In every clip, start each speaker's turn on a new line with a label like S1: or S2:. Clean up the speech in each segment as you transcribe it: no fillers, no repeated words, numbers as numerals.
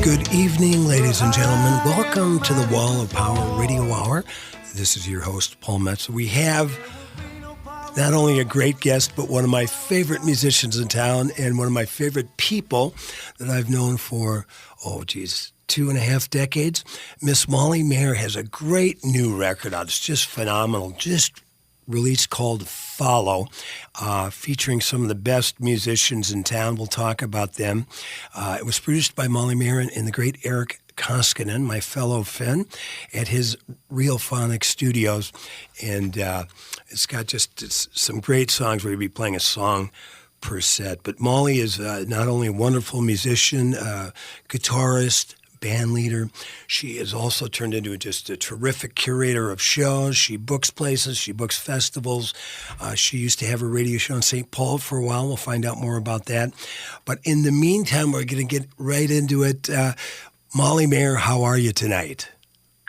S1: Good evening, ladies and gentlemen. Welcome to the Wall of Power Radio Hour. This is your host, Paul Metz. We have not only a great guest, but one of my favorite musicians in town and one of my favorite people that I've known for, 2.5 decades. Miss Molly Mayer has a great new record out. It's just phenomenal. Just released called Follow, featuring some of the best musicians in town. We'll talk about them. It was produced by Molly Mayer and the great Eric Koskinen, my fellow Finn, at his Real Phonic Studios. And it's got some great songs. We're going to be playing a song per set. But Molly is not only a wonderful musician, guitarist, band leader. She has also turned into just a terrific curator of shows. She books places. She books festivals. She used to have a radio show in St. Paul for a while. We'll find out more about that. But in the meantime, we're going to get right into it. Molly Mayer, how are you tonight?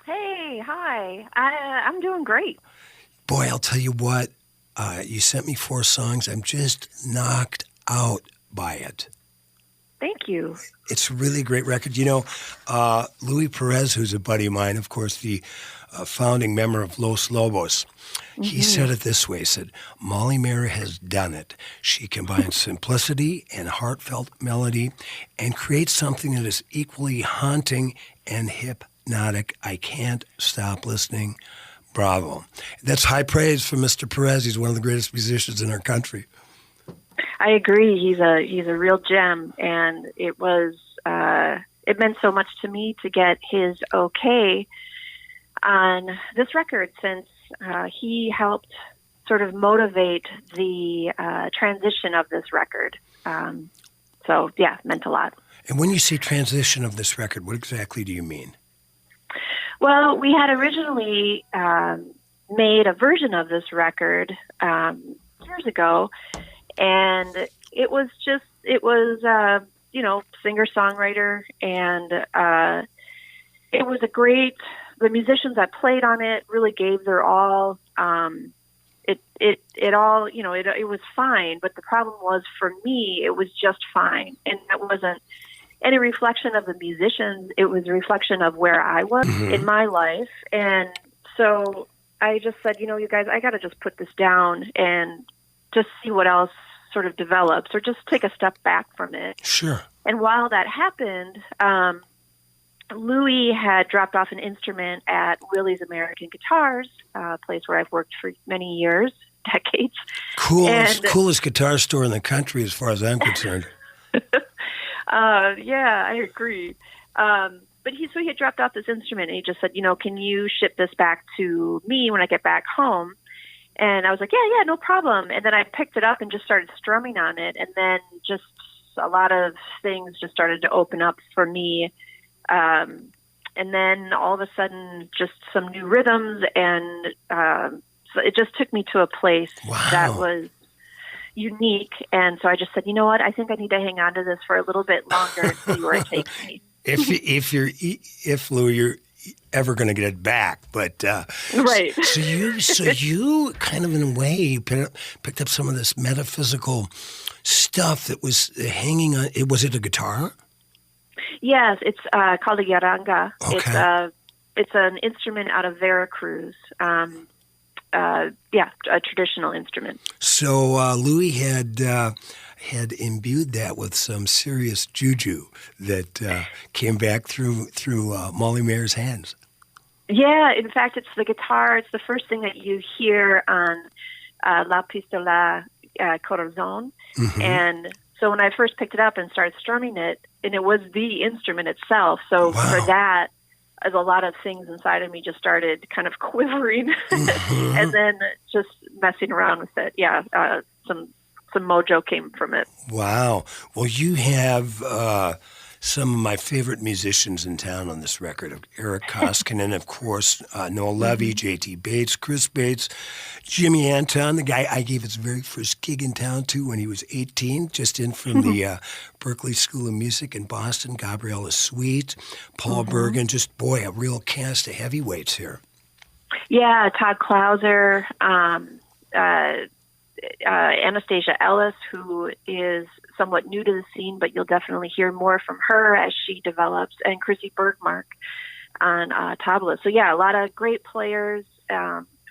S2: Hey, hi. I'm doing great.
S1: Boy, I'll tell you what. You sent me 4 songs. I'm just knocked out by it.
S2: Thank you.
S1: It's a really great record. You know, Louis Perez, who's a buddy of mine, of course, the founding member of Los Lobos, he said it this way, he said, Molly Mayer has done it. She combines simplicity and heartfelt melody and creates something that is equally haunting and hypnotic. I can't stop listening. Bravo. That's high praise for Mr. Perez. He's one of the greatest musicians in our country.
S2: I agree. He's a real gem, and it meant so much to me to get his okay on this record, since he helped sort of motivate the transition of this record. So yeah, it meant a lot.
S1: And when you say transition of this record, what exactly do you mean?
S2: Well, we had originally made a version of this record years ago. And it was singer-songwriter, and it was the musicians that played on it really gave their all. It was fine, but the problem was, for me, it was just fine. And that wasn't any reflection of the musicians. It was a reflection of where I was in my life. And so I just said, you guys, I got to just put this down and just see what else sort of develops, or just take a step back from it.
S1: Sure.
S2: And while that happened, Louis had dropped off an instrument at Willie's American Guitars, a place where I've worked for many years, decades.
S1: Coolest guitar store in the country, as far as I'm concerned.
S2: Yeah, I agree. But he had dropped off this instrument, and he just said, can you ship this back to me when I get back home? And I was like, yeah, no problem. And then I picked it up and just started strumming on it. And then just a lot of things just started to open up for me. And then all of a sudden, just some new rhythms. And so it just took me to a place that was unique. And so I just said, you know what? I think I need to hang on to this for a little bit longer and see where it takes me.
S1: If Louis, you're ever going to get it back, but
S2: right.
S1: So you kind of, in a way, picked up some of this metaphysical stuff that was hanging on. Was it a guitar?
S2: Yes, it's called a yaranga.
S1: Okay.
S2: It's an instrument out of Veracruz. A traditional instrument.
S1: So Louis had imbued that with some serious juju that came back through Molly Mayer's hands.
S2: Yeah, in fact, it's the guitar. It's the first thing that you hear on La Pistola Corazon. And so when I first picked it up and started strumming it, and it was the instrument itself. So for that, as a lot of things inside of me just started kind of quivering, and then just messing around with it. Yeah, some mojo came from it. Wow.
S1: Well, you have some of my favorite musicians in town on this record. Eric Koskinen, of course, Noel Levy, J.T. Bates, Chris Bates, Jimmy Anton, the guy I gave his very first gig in town to when he was 18, just in from the Berklee School of Music in Boston, Gabriella Sweet, Paul Bergen, just, boy, a real cast of heavyweights here.
S2: Yeah, Todd Clauser, Anastasia Ellis, who is somewhat new to the scene, but you'll definitely hear more from her as she develops, and Chrissy Bergmark on tabla. So yeah, a lot of great players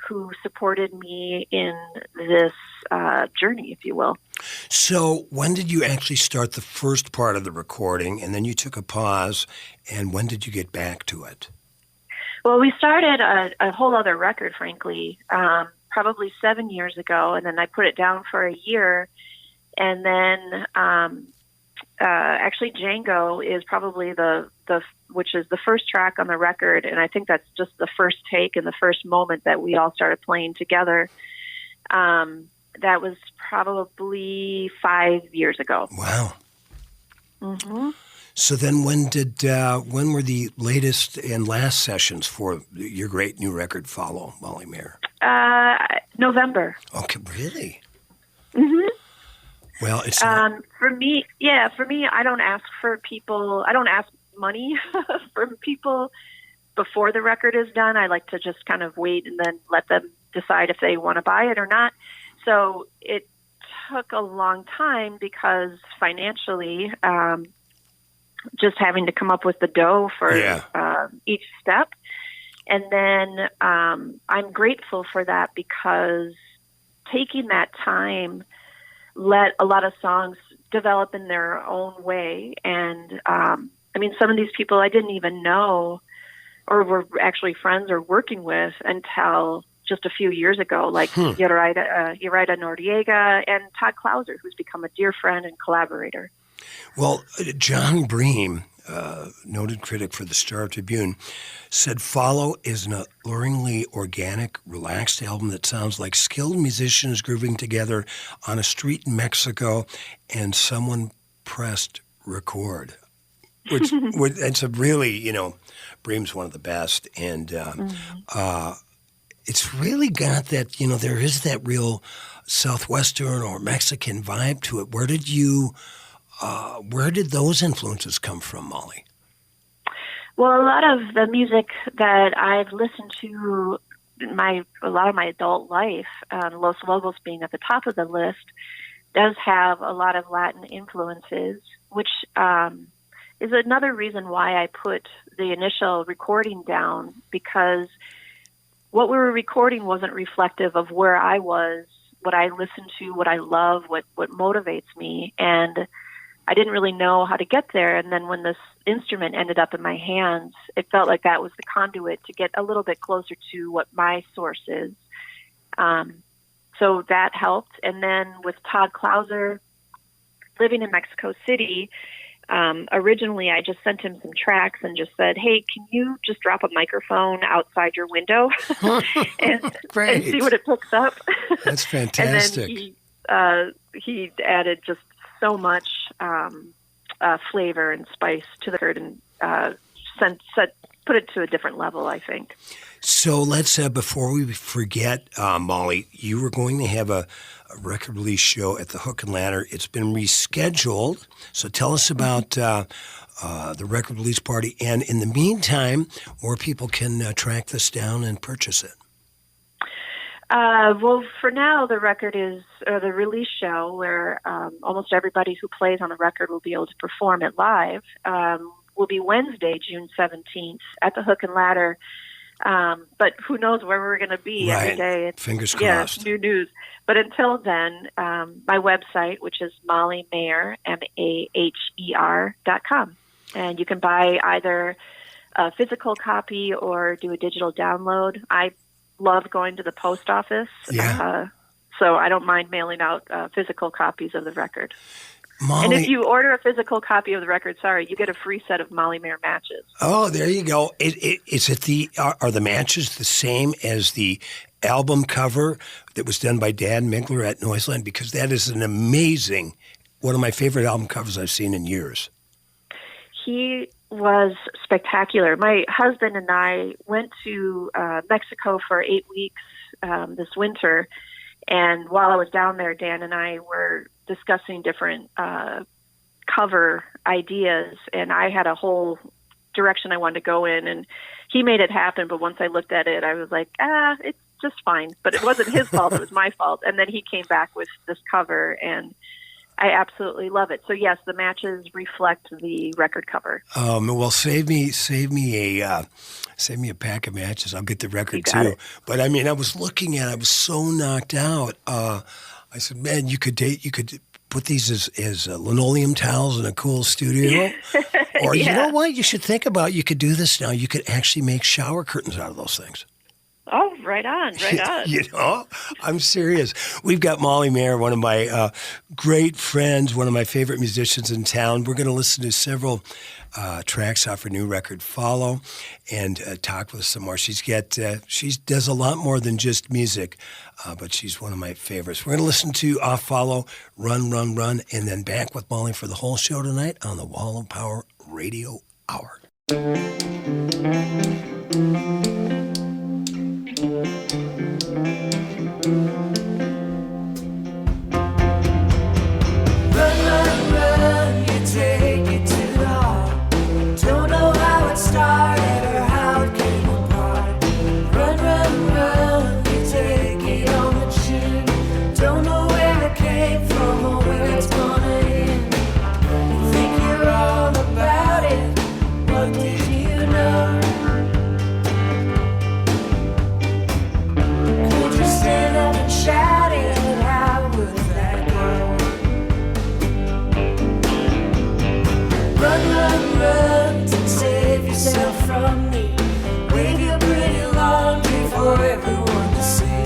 S2: who supported me in this journey, if you will.
S1: So when did you actually start the first part of the recording, and then you took a pause, and when did you get back to it?
S2: Well, we started a whole other record, frankly, probably 7 years ago, and then I put it down for a year, and then actually Django is probably which is the first track on the record, and I think that's just the first take and the first moment that we all started playing together. That was probably 5 years ago.
S1: Wow.
S2: Mm-hmm.
S1: So then when were the latest and last sessions for your great new record follow, Molly Mayer?
S2: November.
S1: Okay, really?
S2: Mm-hmm.
S1: Well, it's
S2: for me, I don't ask money from people before the record is done. I like to just kind of wait and then let them decide if they want to buy it or not. So it took a long time because financially, just having to come up with the dough for each step. And then I'm grateful for that because taking that time let a lot of songs develop in their own way. And some of these people I didn't even know or were actually friends or working with until just a few years ago, like Yeraida Noriega and Todd Clauser, who's become a dear friend and collaborator.
S1: Well, John Prine, noted critic for the Star Tribune, said Follow is an alluringly organic, relaxed album that sounds like skilled musicians grooving together on a street in Mexico and someone pressed record. Which it's a really, Prine's one of the best. And it's really got that, there is that real Southwestern or Mexican vibe to it. Where did those influences come from, Molly?
S2: Well, a lot of the music that I've listened to a lot of my adult life, Los Lobos being at the top of the list, does have a lot of Latin influences, which is another reason why I put the initial recording down, because what we were recording wasn't reflective of where I was, what I listen to, what I love, what motivates me. And I didn't really know how to get there. And then when this instrument ended up in my hands, it felt like that was the conduit to get a little bit closer to what my source is. So that helped. And then with Todd Clauser, living in Mexico City, originally I just sent him some tracks and just said, hey, can you just drop a microphone outside your window and see what it picks up?
S1: That's fantastic.
S2: And then he added just so much flavor and spice to the record and put it to a different level, I think.
S1: So let's, before we forget, Molly, you were going to have a record release show at the Hook and Ladder. It's been rescheduled. So tell us about the record release party. And in the meantime, more people can track this down and purchase it.
S2: Well, for now, the record is the release show where almost everybody who plays on the record will be able to perform it live. Will be Wednesday, June 17th at the Hook and Ladder. But who knows where we're going to be every day.
S1: Fingers crossed.
S2: New news. But until then, my website, which is Molly Mayer, MAHER.com. And you can buy either a physical copy or do a digital download. I love going to the post office. So I don't mind mailing out physical copies of the record.
S1: Molly,
S2: and if you order a physical copy of the record, you get a free set of Molly Mayer matches.
S1: Oh, there you go. Are the matches the same as the album cover that was done by Dan Migler at Noiseland? Because that is an amazing, one of my favorite album covers I've seen in years.
S2: He was spectacular. My husband and I went to Mexico for 8 weeks this winter. And while I was down there, Dan and I were discussing different cover ideas, and I had a whole direction I wanted to go in, and he made it happen. But once I looked at it, I was like, just fine. But it wasn't his fault; it was my fault. And then he came back with this cover, and I absolutely love it. So yes, the matches reflect the record cover.
S1: Well, save me a pack of matches. I'll get the record too. But I mean, I was looking at it. I was so knocked out. I said, man, you could put these as linoleum towels in a cool studio. Or you know what? You should think about, you could do this now. You could actually make shower curtains out of those things.
S2: Oh, right on.
S1: You know, I'm serious. We've got Molly Mayer, one of my great friends, one of my favorite musicians in town. We're going to listen to several tracks off her new record, Follow, and talk with us some more. She does a lot more than just music, but she's one of my favorites. We're going to listen to off Follow, Run, Run, Run, and then back with Molly for the whole show tonight on the Wall of Power Radio Hour.
S3: Started or how it came apart. Run, run, run, you take it on the chin. Don't know where it came from or where it's gonna end. You think you're all about it, what did you know? Could you stand up and shout it, how would that go? Run, run, run, save yourself from me. Wave your pretty laundry for everyone to see.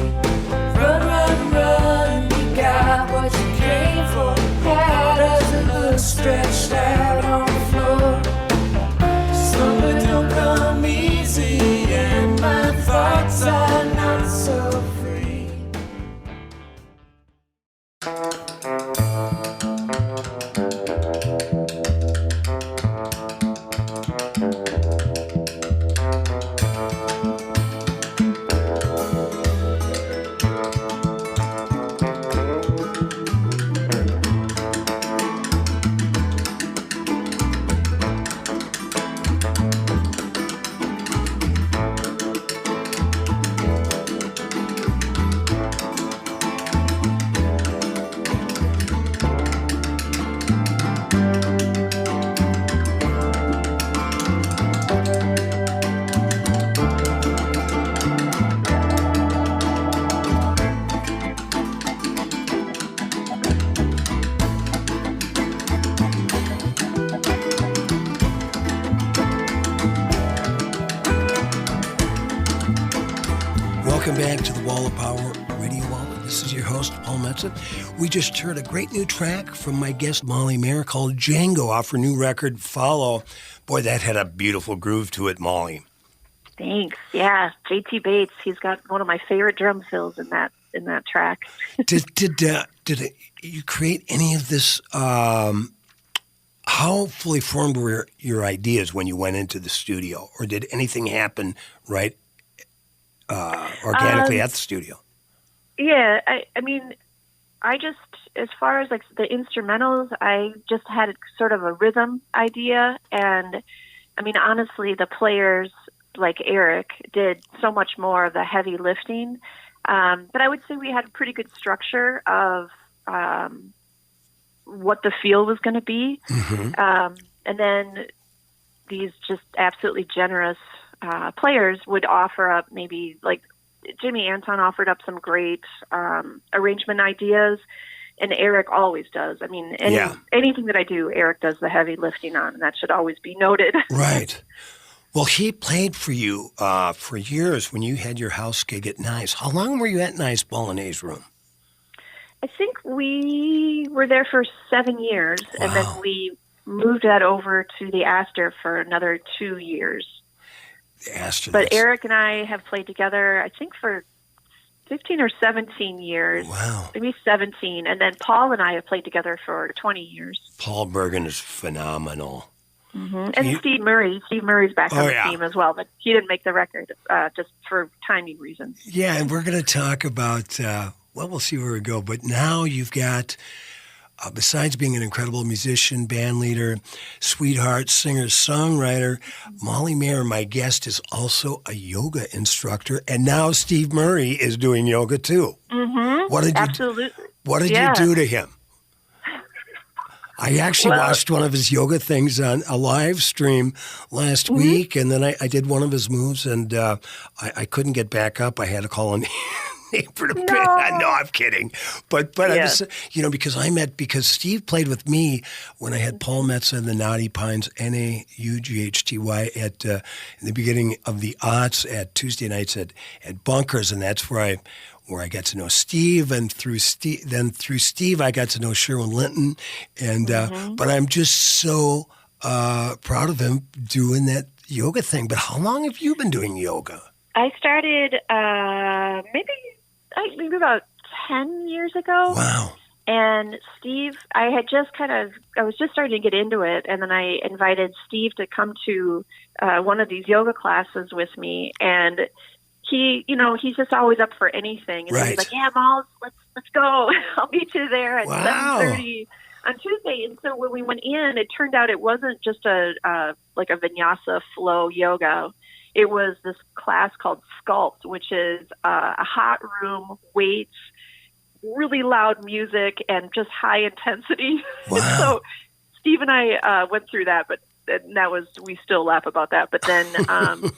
S3: Run, run, run, you got what you came for. How does it look stretched out on the floor? Slumber don't come easy, and my thoughts are not so free.
S1: Welcome back to the Wall of Power Radio Hour. This is your host, Paul Metza. We just heard a great new track from my guest, Molly Mayer, called Django off her new record, Follow. Boy, that had a beautiful groove to it, Molly.
S2: Thanks. Yeah, J.T. Bates. He's got one of my favorite drum fills in that track.
S1: Did you create any of this? How fully formed were your ideas when you went into the studio, or did anything happen right organically at the studio?
S2: Yeah, I mean, I just, as far as like the instrumentals, I just had sort of a rhythm idea, and I mean, honestly, the players like Eric did so much more of the heavy lifting. But I would say we had a pretty good structure of what the feel was going to be. Mm-hmm. And then these just absolutely generous players would offer up maybe, like Jimmy Anton offered up some great arrangement ideas, and Eric always does. I mean, anything that I do, Eric does the heavy lifting on, and that should always be noted.
S1: Right. Well, he played for you for years when you had your house gig at Nice. How long were you at Nice Bolognese Room?
S2: I think we were there for 7 years,
S1: Wow.
S2: and then we moved that over to the Astor for another 2 years.
S1: The Astor.
S2: But Eric and I have played together, I think, for 15 or 17 years.
S1: Wow.
S2: Maybe 17. And then Paul and I have played together for 20 years.
S1: Paul Bergen is phenomenal.
S2: Mm-hmm. And Steve Murray. Steve Murray's back on the team as well, but he didn't make the record just for timing reasons.
S1: Yeah, and we're going to talk about, we'll see where we go. But now you've got besides being an incredible musician, band leader, sweetheart, singer, songwriter, Molly Mayer, my guest, is also a yoga instructor. And now Steve Murray is doing yoga too.
S2: Mm-hmm. Absolutely.
S1: What did you do to him? I actually watched one of his yoga things on a live stream last week, and then I did one of his moves, and I couldn't get back up. I had to call a neighbor to no, I'm kidding. But I was, because Steve played with me when I had Paul Metza and the Naughty Pines, Naughty, at in the beginning of the aughts at Tuesday nights at Bunkers, and that's where I got to know Steve, and through Steve I got to know Sherwin Linton, and but I'm just so proud of him doing that yoga thing. But how long have you been doing yoga?
S2: I started maybe about 10 years ago.
S1: Wow.
S2: And Steve, I was just starting to get into it, and then I invited Steve to come to one of these yoga classes with me, and he's just always up for anything. And he's like, yeah, Malls, let's go. I'll meet you there at 7:30 on Tuesday. And so when we went in, it turned out it wasn't just a vinyasa flow yoga. It was this class called Sculpt, which is a hot room, weights, really loud music, and just high intensity.
S1: Wow.
S2: So Steve and I went through that, but we still laugh about that. But then,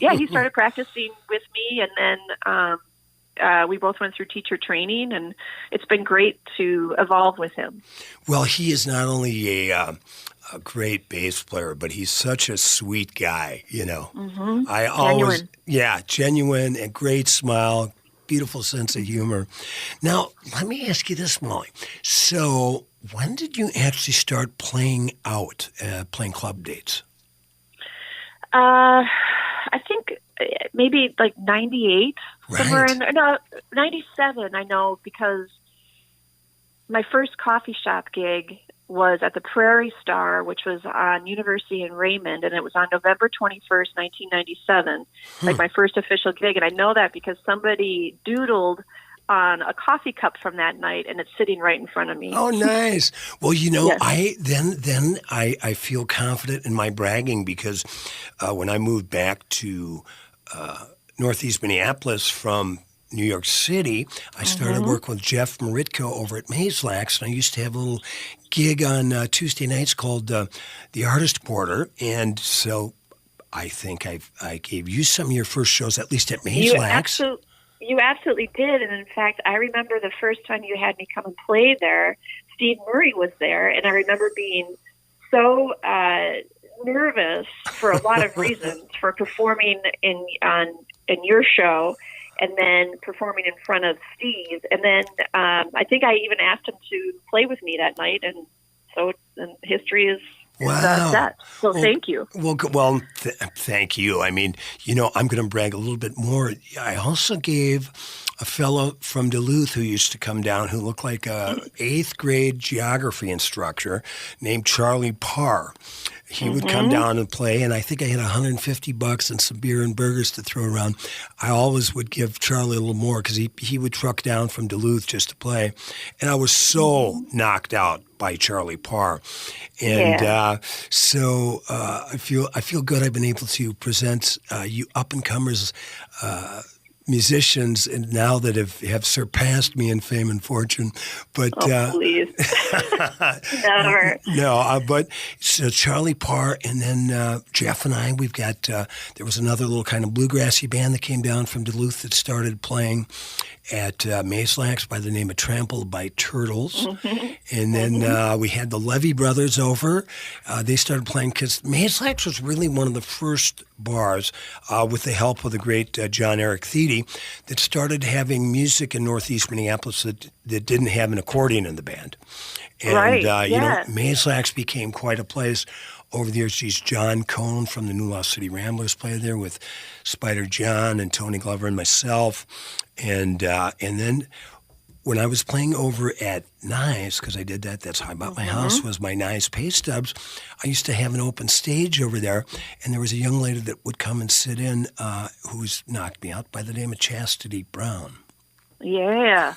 S2: he started practicing with me, and then we both went through teacher training, and it's been great to evolve with him.
S1: Well, he is not only a great bass player, but he's such a sweet guy,
S2: Mm-hmm.
S1: Genuine and great smile, beautiful sense of humor. Now, let me ask you this, Molly. So, when did you actually start playing club dates?
S2: I think maybe like 98, somewhere in 97, I know, because my first coffee shop gig was at the Prairie Star, which was on University in Raymond, and it was on November 21st, 1997, like my first official gig. And I know that because somebody doodled on a coffee cup from that night, and it's sitting right in front of me.
S1: Oh, nice. Well,
S2: Yes.
S1: I feel confident in my bragging because when I moved back to Northeast Minneapolis from New York City, I started working with Jeff Maritko over at Mazelax, and I used to have a little gig on Tuesday nights called The Artist Quarter, and so I think I gave you some of your first shows, at least at Mazelax.
S2: You absolutely did, and in fact, I remember the first time you had me come and play there, Steve Murray was there, and I remember being so nervous for a lot of reasons for performing in your show, and then performing in front of Steve. And then I think I even asked him to play with me that night, and so history is set. So thank you.
S1: Well, thank you. I mean, I'm going to brag a little bit more. I also gave a fellow from Duluth who used to come down who looked like a 8th grade geography instructor named Charlie Parr. He would come down and play, and I think I had $150 and some beer and burgers to throw around. I always would give Charlie a little more because he would truck down from Duluth just to play. And I was so knocked out by Charlie Parr. And so I feel good I've been able to present you up-and-comers musicians, and now that have surpassed me in fame and fortune, but
S2: please, never.
S1: No, but so Charlie Parr, and then Jeff and I. We've got there was another little kind of bluegrassy band that came down from Duluth that started playing at Mazelax by the name of Trampled by Turtles, and then we had the Levy Brothers over. They started playing because Mazelax was really one of the first bars, with the help of the great John Eric Thede, that started having music in Northeast Minneapolis that didn't have an accordion in the band. And, Mazelax became quite a place over the years. John Cohn from the New Lost City Ramblers played there with Spider John and Tony Glover and myself. And then when I was playing over at Nye's, because I did that, that's how I bought my house, was my Nye's pay stubs. I used to have an open stage over there, and there was a young lady that would come and sit in who was knocked me out by the name of Chastity Brown.
S2: Yeah.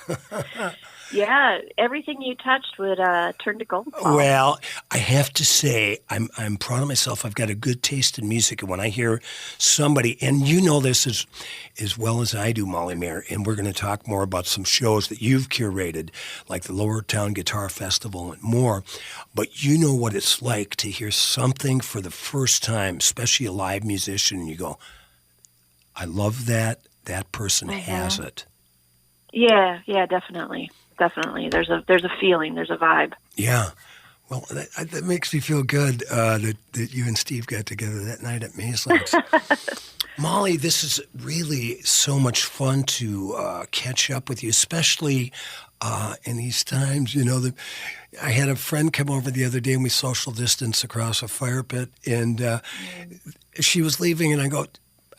S2: Yeah, everything you touched would turn to gold. Paul.
S1: Well, I have to say, I'm proud of myself. I've got a good taste in music, and when I hear somebody, and you know this as well as I do, Molly Mayer, and we're going to talk more about some shows that you've curated, like the Lower Town Guitar Festival and more. But you know what it's like to hear something for the first time, especially a live musician, and you go, "I love that. That person has it."
S2: Yeah, definitely. Definitely. There's a feeling, there's a vibe.
S1: Yeah. Well, that makes me feel good that you and Steve got together that night at Maislin's. Molly, this is really so much fun to catch up with you, especially in these times. You know, I had a friend come over the other day and we social distanced across a fire pit, and she was leaving, and I go,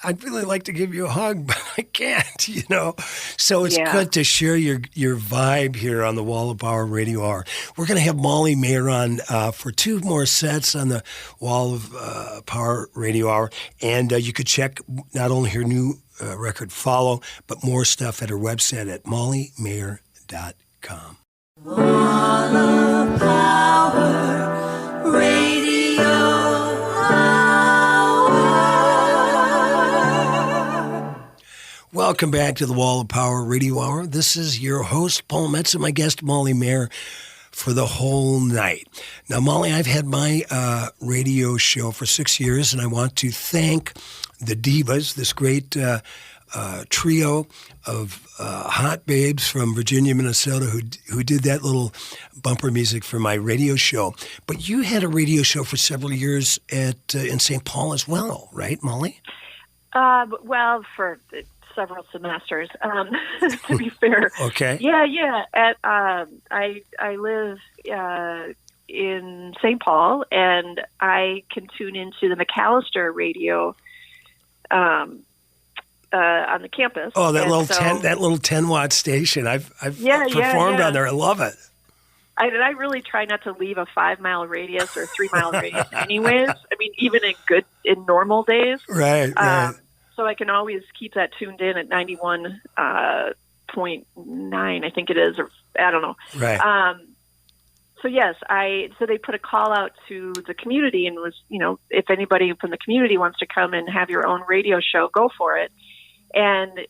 S1: "I'd really like to give you a hug, but I can't," you know. So it's good to share your vibe here on the Wall of Power Radio Hour. We're going to have Molly Mayer on for 2 more sets on the Wall of Power Radio Hour. And you could check not only her new record, Follow, but more stuff at her website at mollymayer.com.
S3: Wall of Power Radio Hour.
S1: Welcome back to the Wall of Power Radio Hour. This is your host, Paul Metz, and my guest, Molly Mayer, for the whole night. Now, Molly, I've had my radio show for 6 years, and I want to thank the Divas, this great trio of hot babes from Virginia, Minnesota, who did that little bumper music for my radio show. But you had a radio show for several years in St. Paul as well, right, Molly?
S2: Well, for several semesters, to be fair.
S1: Okay.
S2: Yeah. I live in St. Paul, and I can tune into the McAllister radio on the campus.
S1: Oh, that little 10-watt station. I've performed on there. I love it.
S2: I really try not to leave a 5-mile radius or 3-mile radius anyways. I mean, even in normal days.
S1: Right.
S2: So I can always keep that tuned in at 91.9, I think it is, or I don't know.
S1: Right.
S2: So yes, so they put a call out to the community and was, if anybody from the community wants to come and have your own radio show, go for it. And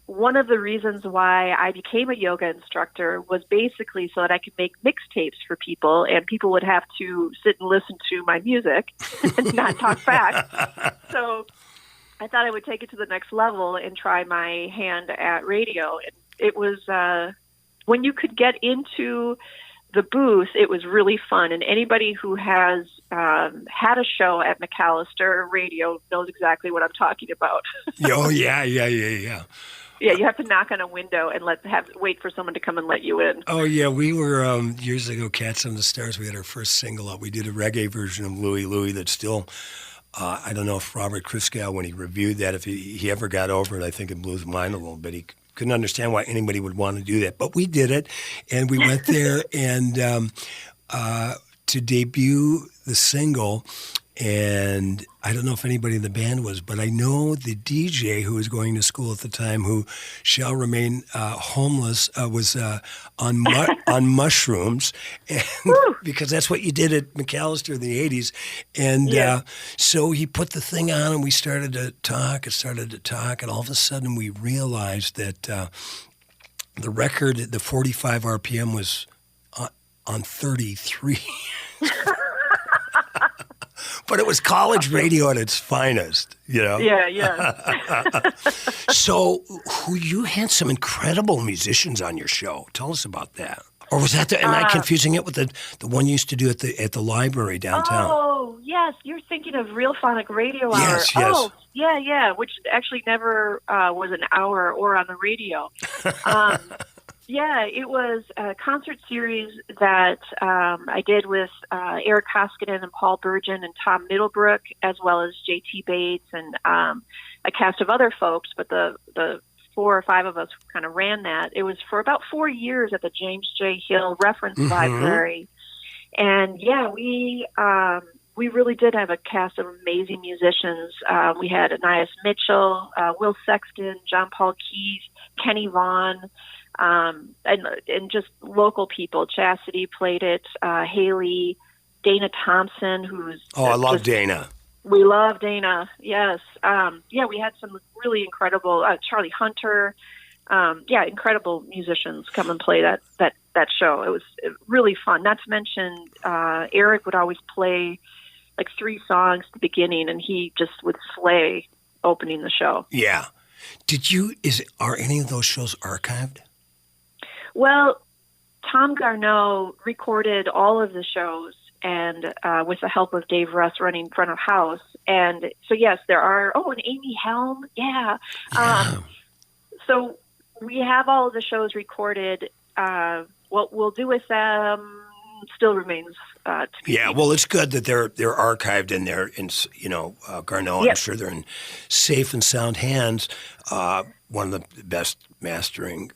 S2: one of the reasons why I became a yoga instructor was basically so that I could make mixtapes for people, and people would have to sit and listen to my music and not talk back. So I thought I would take it to the next level and try my hand at radio. It was, when you could get into the booth, it was really fun. And anybody who has had a show at McAllister Radio knows exactly what I'm talking about.
S1: Oh, yeah.
S2: Yeah, you have to knock on a window and wait for someone to come and let you in.
S1: Oh, yeah. We were, years ago, Cats on the Stars, we had our first single out. We did a reggae version of Louie Louie that's still... I don't know if Robert Christgau, when he reviewed that, if he ever got over it, I think it blew his mind a little bit. He couldn't understand why anybody would want to do that. But we did it, and we went there and to debut the single. And I don't know if anybody in the band was, but I know the DJ who was going to school at the time, who shall remain homeless, was on mushrooms, and because that's what you did at McAllister in the 80s. And so he put the thing on, and we started to talk, and all of a sudden we realized that the record, the 45 RPM, was on 33. But it was college radio at its finest,
S2: Yeah.
S1: So you had some incredible musicians on your show. Tell us about that. Or was that am I confusing it with the one you used to do at the library downtown?
S2: Oh, yes. You're thinking of Real Phonic Radio Hour.
S1: Yes.
S2: Oh, yeah, which actually never was an hour or on the radio. Yeah, it was a concert series that I did with Eric Koskinen and Paul Burgeon and Tom Middlebrook, as well as J.T. Bates and a cast of other folks. But the 4 or 5 of us who kind of ran that. It was for about 4 years at the James J. Hill Reference Library. And, yeah, we really did have a cast of amazing musicians. We had Anais Mitchell, Will Sexton, John Paul Keyes, Kenny Vaughn, and just local people. Chastity played it, Haley, Dana Thompson, who's
S1: I love Dana.
S2: We love Dana. Yes. We had some really incredible Charlie Hunter. Incredible musicians come and play that show. It was really fun. Not to mention, Eric would always play like 3 songs at the beginning, and he just would slay opening the show.
S1: Yeah. Are any of those shows archived?
S2: Well, Tom Garneau recorded all of the shows, and with the help of Dave Russ running front of house. And so, yes, there are. Oh, and Amy Helm. Yeah. So we have all of the shows recorded. What we'll do with them still remains to be seen.
S1: Well, it's good that they're archived and they're in, Garneau.
S2: Yep.
S1: I'm sure they're in safe and sound hands. One of the best mastering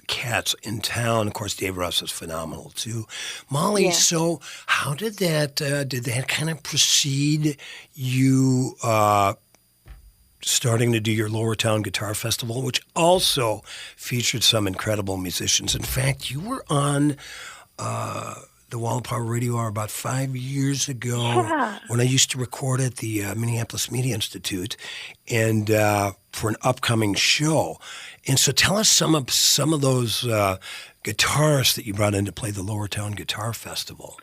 S1: cats in town. Of course, Dave Russ is phenomenal too. Molly, so how did that kind of precede you starting to do your Lower Town Guitar Festival, which also featured some incredible musicians? In fact, you were on the Wall of Power Radio Hour about 5 years ago when I used to record at the Minneapolis Media Institute and for an upcoming show. And so tell us some of those guitarists that you brought in to play the Lower Town Guitar Festival.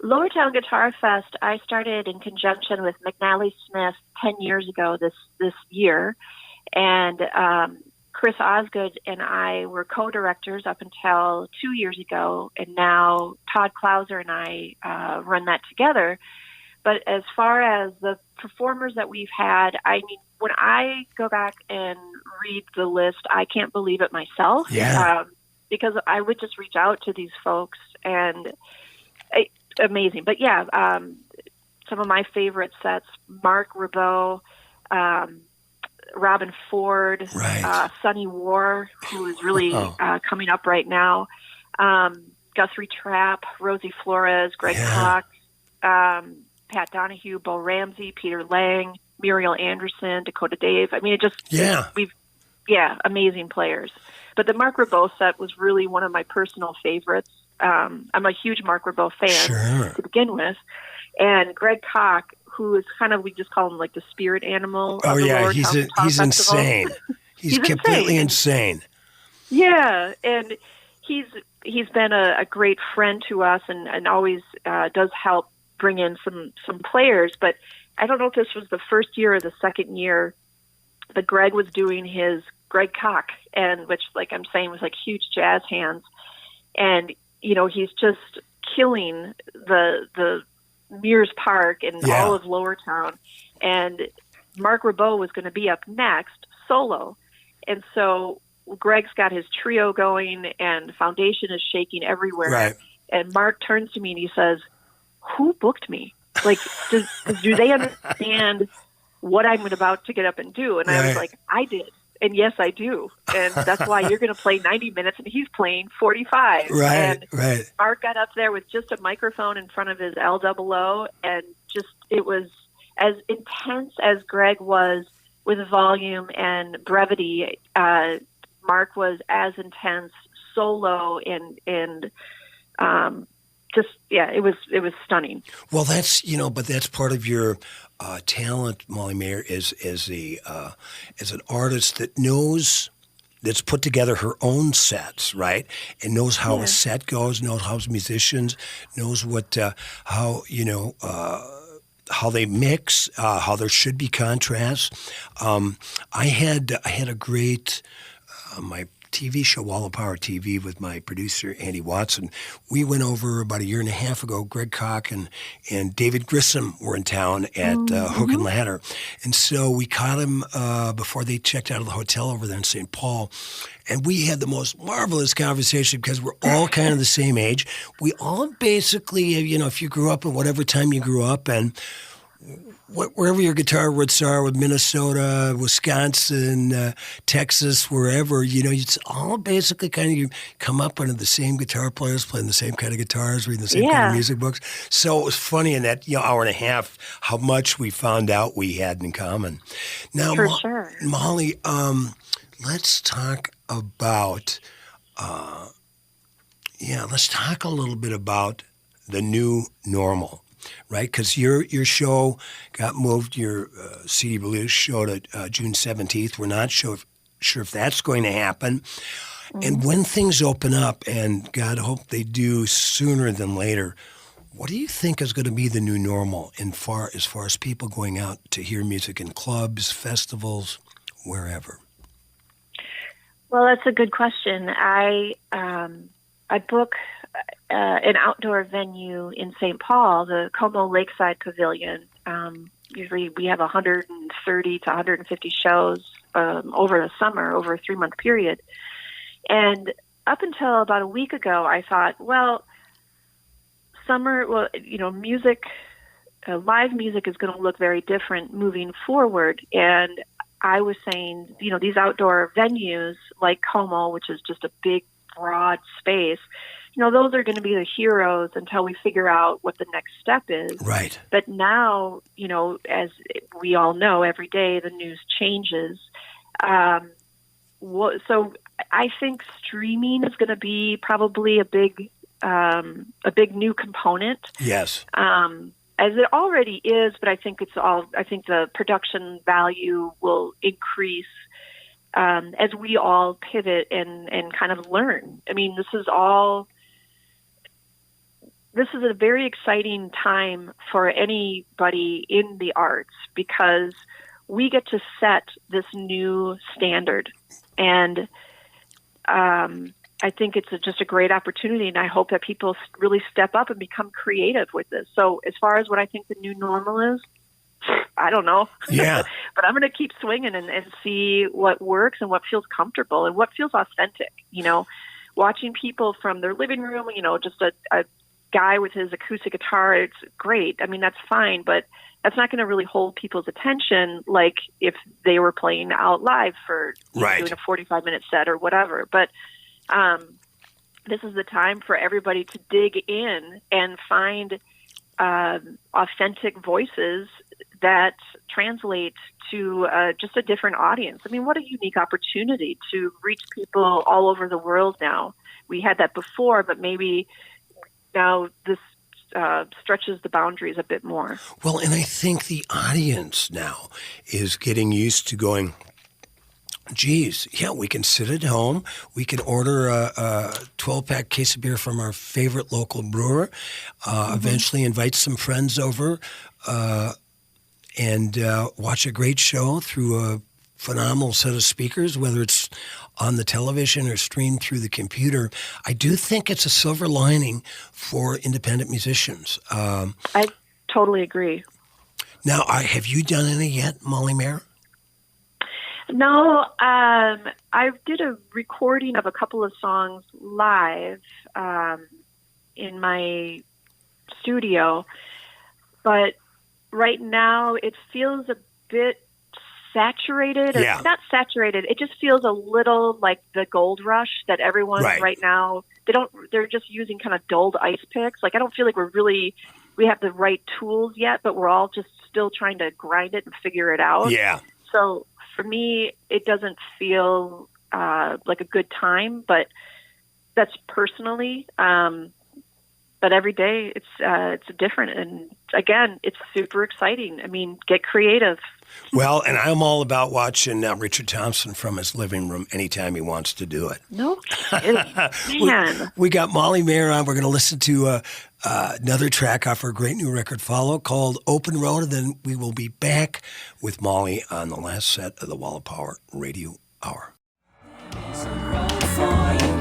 S2: Lower Town Guitar Fest, I started in conjunction with McNally Smith 10 years ago this year. And Chris Osgood and I were co-directors up until 2 years ago, and now Todd Clauser and I run that together. But as far as the performers that we've had, I mean, when I go back and read the list, I can't believe it myself. Because I would just reach out to these folks, and amazing. But some of my favorite sets, Mark Ribot, Robin Ford, Sonny War, who is really coming up right now, Guthrie Trapp, Rosie Flores, Greg Cox, Pat Donahue, Bo Ramsey, Peter Lang, Muriel Anderson, Dakota Dave. I mean, amazing players. But the Mark Ribot set was really one of my personal favorites. I'm a huge Mark Ribot fan to begin with. And Greg Koch, who is kind of, we just call him like the spirit animal.
S1: Oh, yeah, he's insane. He's completely insane.
S2: Yeah, and he's been a great friend to us and always does help bring in some players. But I don't know if this was the first year or the second year, but Greg was doing his Greg Koch, and which, like I'm saying, was like huge jazz hands. And, he's just killing the Mears Park and all of Lower Town. And Mark Ribot was going to be up next solo. And so Greg's got his trio going and Foundation is shaking everywhere.
S1: Right.
S2: And Mark turns to me and he says, "Who booked me? Like, do they understand what I'm about to get up and do?" And I was like, "I did. And yes, I do. And that's why you're going to play 90 minutes and he's playing 45.
S1: Right.
S2: Mark got up there with just a microphone in front of his LOO, and it was as intense as Greg was with volume and brevity. Mark was as intense solo and it was stunning.
S1: Well, that's but that's part of your talent, Molly Mayer, is as an artist that's put together her own sets, right, and knows how a set goes, knows how musicians, knows what how they mix, how there should be contrasts. I had a great my TV show, Wall of Power TV, with my producer, Andy Watson. We went over about a year and a half ago. Greg Koch and David Grissom were in town at Hook and Ladder. And so we caught him before they checked out of the hotel over there in St. Paul. And we had the most marvelous conversation because we're all kind of the same age. We all basically, if you grew up in whatever time you grew up in, wherever your guitar roots are, with Minnesota, Wisconsin, Texas, wherever, it's all basically kind of, you come up under the same guitar players, playing the same kind of guitars, reading the same kind of music books. So it was funny in that hour and a half how much we found out we had in common. Now,
S2: For sure.
S1: Molly, let's talk about, let's talk a little bit about the new normal, right? Because your show got moved, your CD release show to June 17th. We're not sure if that's going to happen. And when things open up, and God hope they do sooner than later, what do you think is going to be the new normal as far as people going out to hear music in clubs, festivals, wherever?
S2: Well, that's a good question. I book an outdoor venue in St. Paul, the Como Lakeside Pavilion. Usually we have 130 to 150 shows over the summer, over a 3-month period. And up until about a week ago, I thought, music, live music is going to look very different moving forward. And I was saying, these outdoor venues like Como, which is just a big, broad space, those are going to be the heroes until we figure out what the next step is.
S1: Right.
S2: But now, as we all know, every day the news changes. So I think streaming is going to be probably a big new component.
S1: Yes.
S2: As it already is, but I think the production value will increase as we all pivot and kind of learn. I mean, this is a very exciting time for anybody in the arts because we get to set this new standard. And I think it's just a great opportunity, and I hope that people really step up and become creative with this. So as far as what I think the new normal is, I don't know.
S1: Yeah.
S2: But I'm going to keep swinging and see what works and what feels comfortable and what feels authentic. Watching people from their living room, just a guy with his acoustic guitar, it's great. I mean, that's fine, but that's not going to really hold people's attention like if they were playing out live for doing a 45-minute set or whatever. But this is the time for everybody to dig in and find authentic voices that translate to just a different audience. I mean, what a unique opportunity to reach people all over the world now. We had that before, but maybe now this stretches the boundaries a bit more.
S1: Well, and I think the audience now is getting used to going, geez, yeah, we can sit at home. We can order a 12-pack case of beer from our favorite local brewer, eventually invite some friends over and watch a great show through a phenomenal set of speakers, whether it's on the television or streamed through the computer. I do think it's a silver lining for independent musicians.
S2: I totally agree.
S1: Now, have you done any yet, Molly Mayer?
S2: No, I did a recording of a couple of songs live in my studio, but right now it feels a bit saturated.
S1: Yeah.
S2: Not saturated. It just feels a little like the gold rush that everyone right now, they're just using kind of dulled ice picks. Like, I don't feel like we have the right tools yet, but we're all just still trying to grind it and figure it out.
S1: Yeah.
S2: So for me, it doesn't feel like a good time, but that's personally. But every day it's different, and again, it's super exciting. I mean, get creative.
S1: Well, and I'm all about watching Richard Thompson from his living room anytime he wants to do it.
S2: No kidding. Man.
S1: We got Molly Mayer on. We're going to listen to another track off her great new record, Follow, called Open Road, and then we will be back with Molly on the last set of the Wall of Power Radio Hour.
S3: There is a road for you.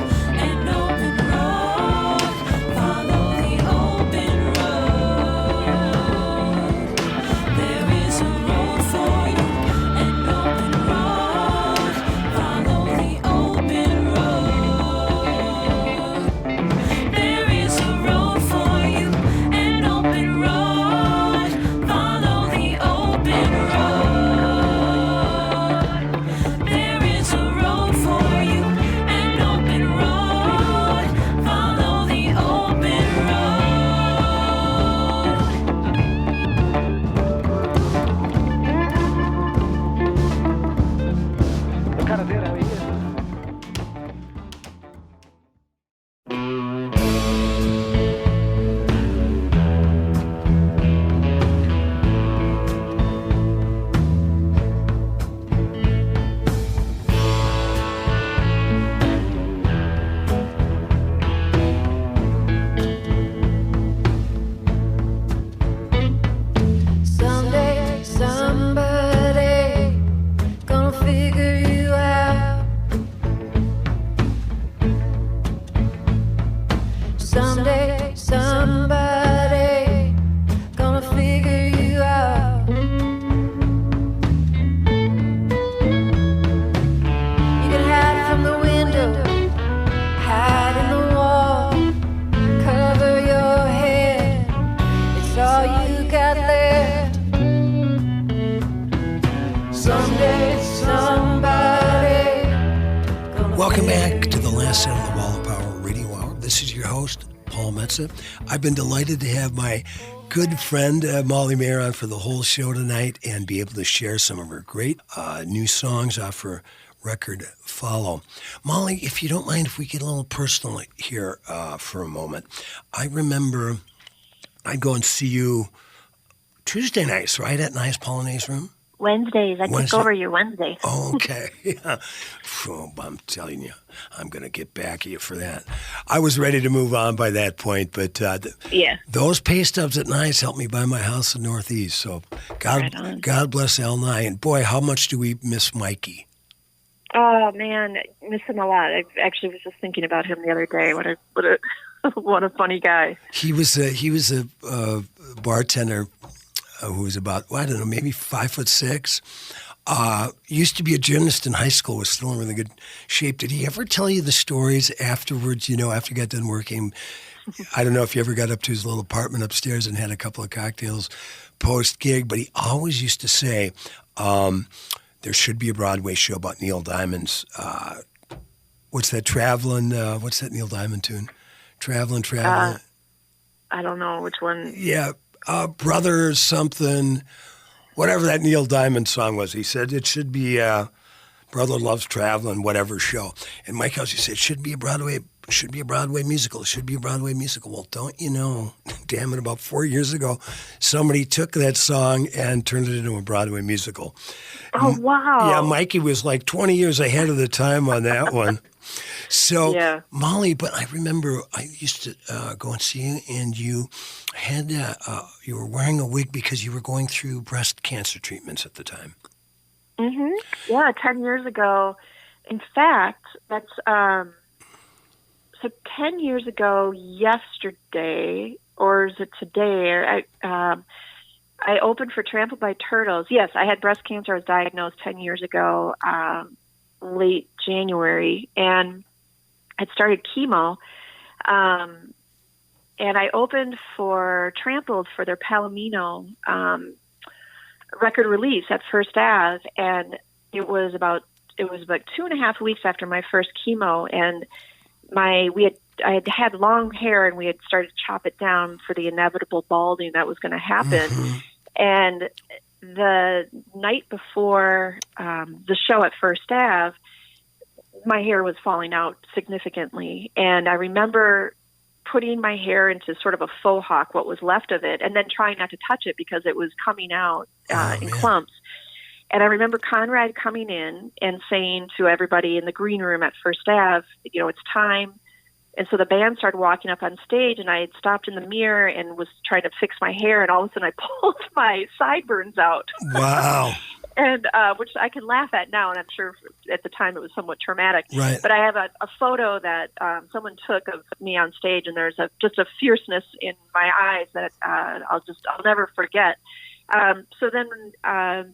S1: Welcome back to the last set of the Wall of Power Radio Hour. This is your host, Paul Metza. I've been delighted to have my good friend Molly Mayer on for the whole show tonight and be able to share some of her great new songs off her record Follow. Molly, if you don't mind, if we get a little personal here for a moment. I remember I'd go and see you Tuesday nights, right, at Nice Polonaise Room?
S2: Wednesdays. I take over your Wednesdays.
S1: Oh, okay. Yeah. Oh, I'm telling you, I'm going to get back at you for that. I was ready to move on by that point, but those pay stubs at Nice helped me buy my house in Northeast. So God bless Al Nye. And boy, how much do we miss Mikey?
S2: Oh man, I miss him a lot. I actually was just thinking about him the other day. What a funny guy.
S1: He was a bartender who was about, I don't know, maybe 5'6". Used to be a gymnast in high school, was still in really good shape. Did he ever tell you the stories afterwards, after you got done working? I don't know if you ever got up to his little apartment upstairs and had a couple of cocktails post-gig, but he always used to say, there should be a Broadway show about Neil Diamond's, what's that Neil Diamond tune? Traveling.
S2: I don't know which one.
S1: Yeah. Brother something, whatever that Neil Diamond song was. He said it should be Brother Loves Traveling, whatever show. And Mike House, he said it should be a Broadway musical. It should be a Broadway musical. Well, don't you know, damn it, about 4 years ago, somebody took that song and turned it into a Broadway musical.
S2: Oh, wow.
S1: Yeah, Mikey was like 20 years ahead of the time on that one. So, yeah. Molly, but I remember I used to go and see you, and you had you were wearing a wig because you were going through breast cancer treatments at the time.
S2: Mm-hmm. Yeah, 10 years ago. In fact, that's so 10 years ago yesterday, or is it today? I opened for Trampled by Turtles. Yes, I had breast cancer. I was diagnosed 10 years ago, late January, and I'd started chemo, and I opened for Trampled for their Palomino record release at First Ave, and it was about 2.5 weeks after my first chemo, and I had long hair, and we had started to chop it down for the inevitable balding that was going to happen, and the night before the show at First Ave, my hair was falling out significantly. And I remember putting my hair into sort of a faux hawk, what was left of it, and then trying not to touch it because it was coming out in clumps. And I remember Conrad coming in and saying to everybody in the green room at First Ave, it's time. And so the band started walking up on stage, and I had stopped in the mirror and was trying to fix my hair, and all of a sudden I pulled my sideburns out.
S1: Wow.
S2: And which I can laugh at now, and I'm sure at the time it was somewhat traumatic.
S1: Right.
S2: But I have a photo that someone took of me on stage, and there's just a fierceness in my eyes that I'll never forget. So then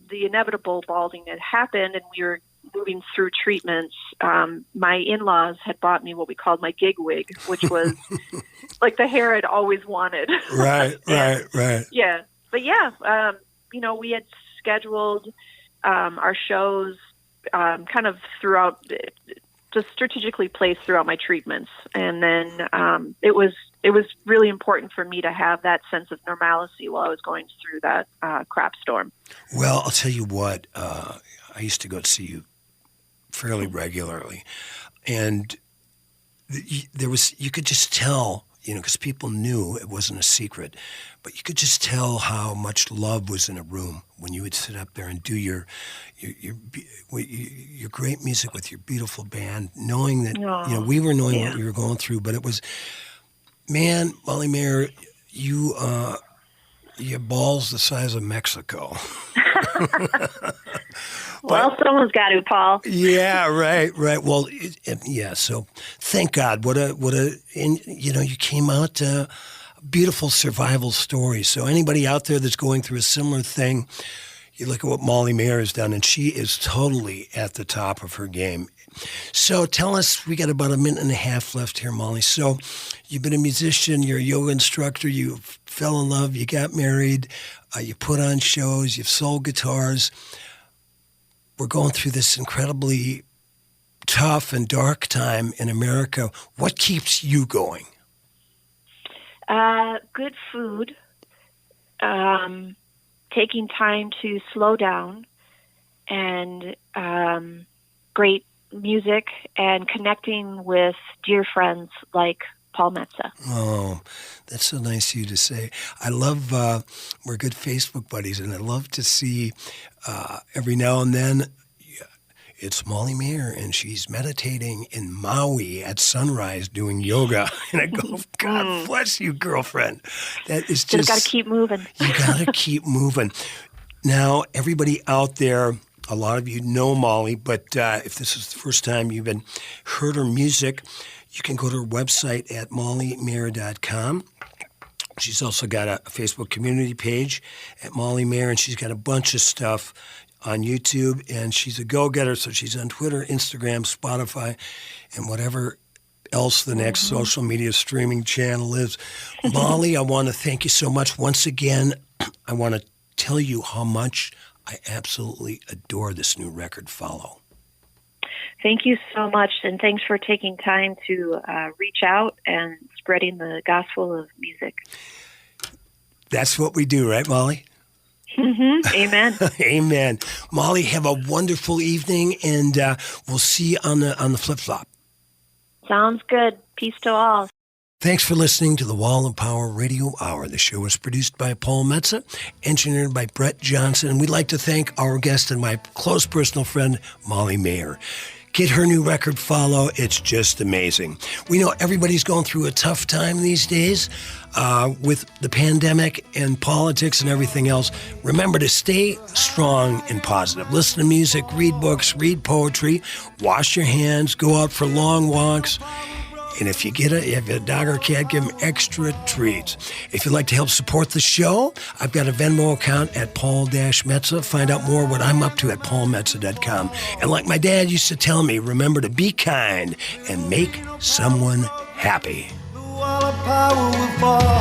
S2: the inevitable balding had happened, and we were moving through treatments. My in-laws had bought me what we called my gig wig, which was like the hair I'd always wanted.
S1: Right.
S2: Yeah. But yeah, we had scheduled our shows kind of throughout, just strategically placed throughout my treatments. And then it was really important for me to have that sense of normalcy while I was going through that crap storm.
S1: Well, I'll tell you what, I used to go see you fairly regularly, and you could just tell, because people knew it wasn't a secret, but you could just tell how much love was in a room when you would sit up there and do your great music with your beautiful band, knowing that we were knowing what you were going through. But it was, man, Molly Mayer, you balls the size of Mexico.
S2: Well, someone's got to, Paul.
S1: Yeah, right. Well, so thank God. You came out a beautiful survival story. So anybody out there that's going through a similar thing, you look at what Molly Mayer has done, and she is totally at the top of her game. So tell us, we got about a minute and a half left here, Molly. So you've been a musician, you're a yoga instructor, you fell in love, you got married, you put on shows, you've sold guitars. We're going through this incredibly tough and dark time in America, what keeps you going?
S2: Good food, taking time to slow down, and great music, and connecting with dear friends like Paul Metsa.
S1: Oh, that's so nice of you to say. I love, we're good Facebook buddies, and I love to see every now and then, it's Molly Mayer, and she's meditating in Maui at sunrise doing yoga. And I go, God bless you, girlfriend. That is just...
S2: got to keep moving.
S1: You got to keep moving. Now, everybody out there, a lot of you know Molly, but if this is the first time you've heard her music, you can go to her website at mollymayer.com. She's also got a Facebook community page at Molly Mayer, and she's got a bunch of stuff on YouTube, and she's a go-getter, so she's on Twitter, Instagram, Spotify, and whatever else the next social media streaming channel is. Molly, I want to thank you so much. Once again, I want to tell you how much I absolutely adore this new record, Follow.
S2: Thank you so much, and thanks for taking time to reach out and spreading the gospel of music.
S1: That's what we do, right, Molly?
S2: Amen.
S1: Amen. Molly, have a wonderful evening, and we'll see you on the flip-flop.
S2: Sounds good. Peace to all.
S1: Thanks for listening to the Wall of Power Radio Hour. The show was produced by Paul Metsa, engineered by Brett Johnson, and we'd like to thank our guest and my close personal friend, Molly Mayer. Get her new record, Follow. It's just amazing. We know everybody's going through a tough time these days with the pandemic and politics and everything else. Remember to stay strong and positive. Listen to music, read books, read poetry, wash your hands, go out for long walks. And if you have a dog or cat, give them extra treats. If you'd like to help support the show, I've got a Venmo account at Paul-Metsa. Find out more what I'm up to at paulmetsa.com. And like my dad used to tell me, remember to be kind and make someone happy.
S3: The wall of power will fall.